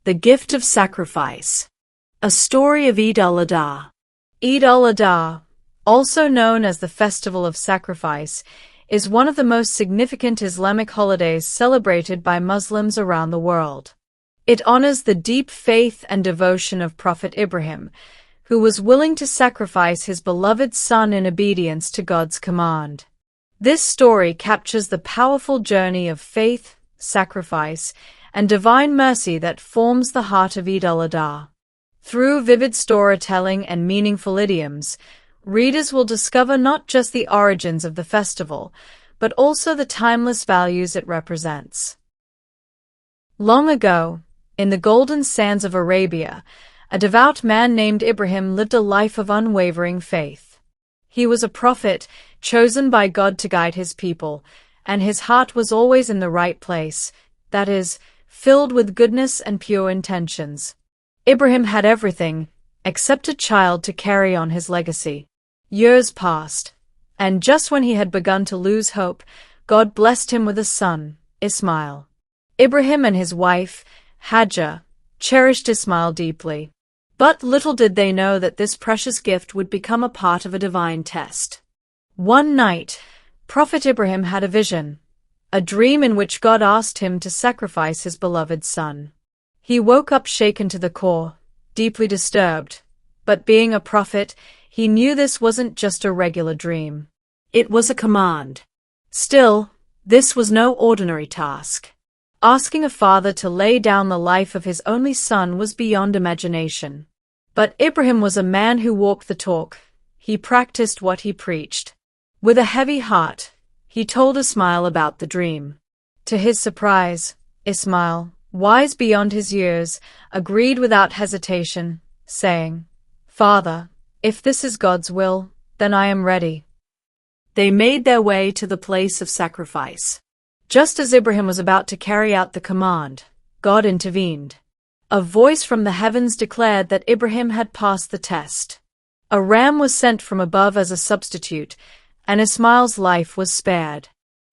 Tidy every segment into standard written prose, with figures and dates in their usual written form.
The Gift of Sacrifice. A story of Eid-ul-Adha. Eid-ul-Adha, also known as the Festival of Sacrifice, is one of the most significant Islamic holidays celebrated by Muslims around the world. It honors the deep faith and devotion of Prophet Ibrahim, who was willing to sacrifice his beloved son in obedience to God's command. This story captures the powerful journey of faith, sacrifice, and divine mercy that forms the heart of Eid-ul-Adha. Through vivid storytelling and meaningful idioms, readers will discover not just the origins of the festival, but also the timeless values it represents. Long ago, in the golden sands of Arabia, a devout man named Ibrahim lived a life of unwavering faith. He was a prophet, chosen by God to guide his people, and his heart was always in the right place, that is, filled with goodness and pure intentions. Ibrahim had everything, except a child to carry on his legacy. Years passed, and just when he had begun to lose hope, God blessed him with a son, Ismail. Ibrahim and his wife, Hajar, cherished Ismail deeply. But little did they know that this precious gift would become a part of a divine test. One night, Prophet Ibrahim had a vision, a dream in which God asked him to sacrifice his beloved son. He woke up shaken to the core, deeply disturbed, but being a prophet, he knew this wasn't just a regular dream. It was a command. Still, this was no ordinary task. Asking a father to lay down the life of his only son was beyond imagination. But Ibrahim was a man who walked the talk. He practiced what he preached. With a heavy heart, he told Ismail about the dream. To his surprise, Ismail, wise beyond his years, agreed without hesitation, saying, "Father, if this is God's will, then I am ready." They made their way to the place of sacrifice. Just as Ibrahim was about to carry out the command, God intervened. A voice from the heavens declared that Ibrahim had passed the test. A ram was sent from above as a substitute, and Ismail's life was spared.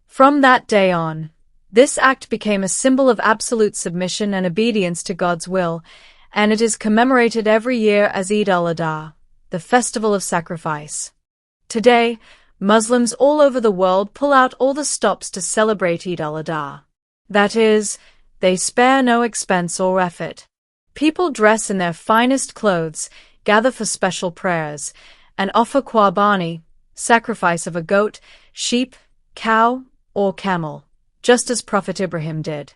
From that day on, this act became a symbol of absolute submission and obedience to God's will, and it is commemorated every year as Eid-ul-Adha, the festival of sacrifice. Today, Muslims all over the world pull out all the stops to celebrate Eid-ul-Adha. That is, they spare no expense or effort. People dress in their finest clothes, gather for special prayers, and offer qurbani, sacrifice of a goat, sheep, cow, or camel, just as Prophet Ibrahim did.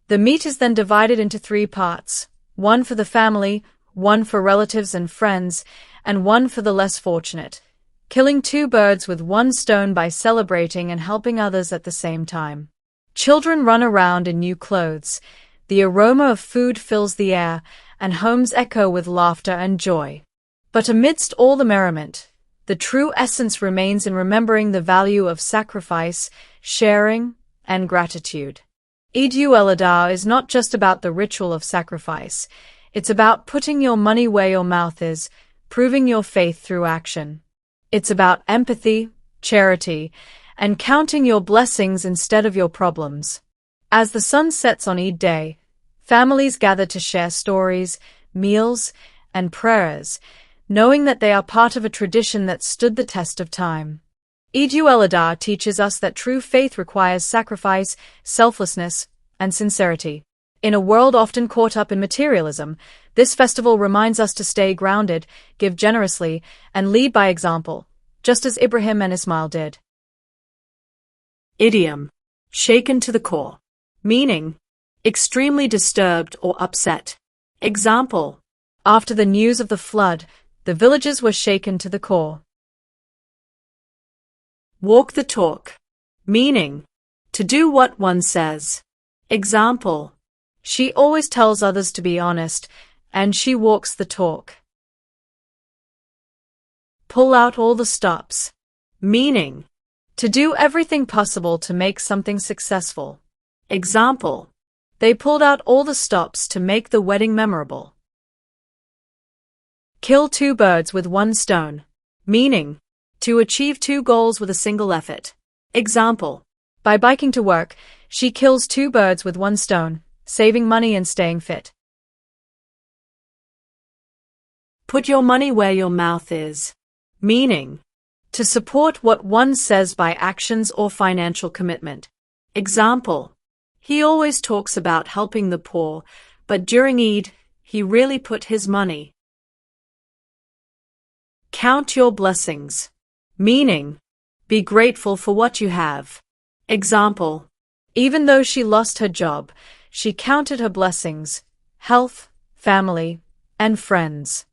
The meat is then divided into 3 parts, one for the family, one for relatives and friends, and one for the less fortunate, killing 2 birds with 1 stone by celebrating and helping others at the same time. Children run around in new clothes, the aroma of food fills the air, and homes echo with laughter and joy. But amidst all the merriment, the true essence remains in remembering the value of sacrifice, sharing, and gratitude. Eid-ul-Adha is not just about the ritual of sacrifice, it's about putting your money where your mouth is, proving your faith through action. It's about empathy, charity, and counting your blessings instead of your problems. As the sun sets on Eid Day, families gather to share stories, meals, and prayers, knowing that they are part of a tradition that stood the test of time. Eid-ul-Adha teaches us that true faith requires sacrifice, selflessness, and sincerity. In a world often caught up in materialism, this festival reminds us to stay grounded, give generously, and lead by example, just as Ibrahim and Ismail did. Idiom: shaken to the core. Meaning: extremely disturbed or upset. Example: after the news of the flood, the villagers were shaken to the core. Walk the talk. Meaning: to do what one says. Example: she always tells others to be honest, and she walks the talk. Pull out all the stops. Meaning: to do everything possible to make something successful. Example: they pulled out all the stops to make the wedding memorable. Kill 2 birds with 1 stone. Meaning: to achieve 2 goals with a single effort. Example: by biking to work, she kills 2 birds with 1 stone, saving money and staying fit. Put your money where your mouth is. Meaning, to support what one says by actions or financial commitment. Example, he always talks about helping the poor, but during Eid, he really put his money. Count your blessings. Meaning, be grateful for what you have. Example, even though she lost her job, she counted her blessings, health, family, and friends.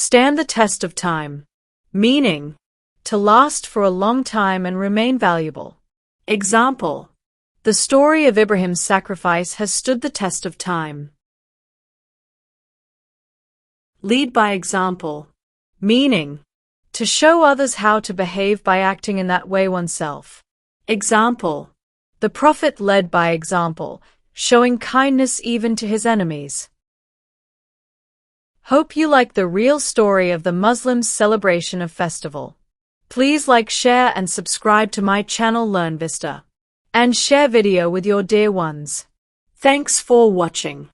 Stand the test of time. Meaning, to last for a long time and remain valuable. Example, the story of Ibrahim's sacrifice has stood the test of time. Lead by example. Meaning, to show others how to behave by acting in that way oneself. Example, the Prophet led by example, showing kindness even to his enemies. Hope you like the real story of the Muslims' celebration of festival. Please like, share and subscribe to my channel Learn Vista. And share video with your dear ones. Thanks for watching.